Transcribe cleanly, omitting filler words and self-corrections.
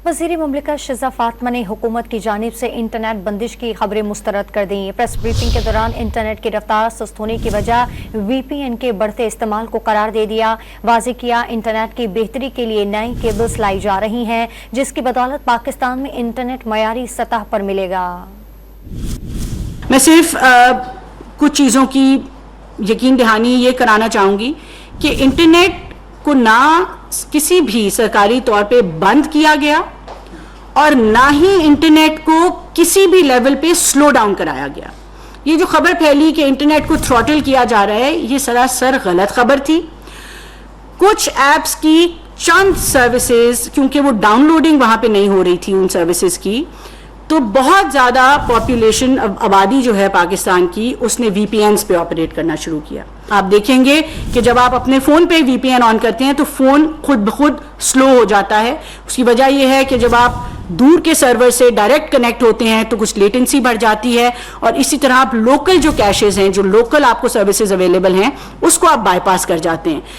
वज़ीर मुमलिकत शिज़ा फातिमा ने हुकूमत की जानिब से इंटरनेट बंदिश की खबरें मुस्तरद कर दी। प्रेस ब्रीफिंग के दौरान इंटरनेट की रफ्तार सुस्त होने की वजह VPN के बढ़ते इस्तेमाल को करार दे दिया। वाज़ेह किया इंटरनेट की बेहतरी के लिए नई केबल्स लाई जा रही हैं, जिसकी बदौलत पाकिस्तान में इंटरनेट मयारी सतह पर मिलेगा। मैं सिर्फ कुछ चीज़ों की यकीन दहानी ये कराना चाहूँगी कि इंटरनेट को ना किसी भी सरकारी तौर पे बंद किया गया और ना ही इंटरनेट को किसी भी लेवल पे स्लो डाउन कराया गया। ये जो खबर फैली कि इंटरनेट को थ्रॉटल किया जा रहा है, ये सरासर गलत खबर थी। कुछ ऐप्स की चंद सर्विसेज, क्योंकि वो डाउनलोडिंग वहाँ पे नहीं हो रही थी उन सर्विसेज की, तो बहुत ज़्यादा पॉपुलेशन आबादी जो है पाकिस्तान की, उसने VPNs पे ऑपरेट करना शुरू किया। आप देखेंगे कि जब आप अपने फ़ोन पे VPN ऑन करते हैं तो फ़ोन खुद ब खुद स्लो हो जाता है। उसकी वजह यह है कि जब आप दूर के सर्वर से डायरेक्ट कनेक्ट होते हैं तो कुछ लेटेंसी बढ़ जाती है, और इसी तरह आप लोकल जो कैशेज़ हैं, जो लोकल आपको सर्विसेज अवेलेबल हैं, उसको आप बाईपास कर जाते हैं।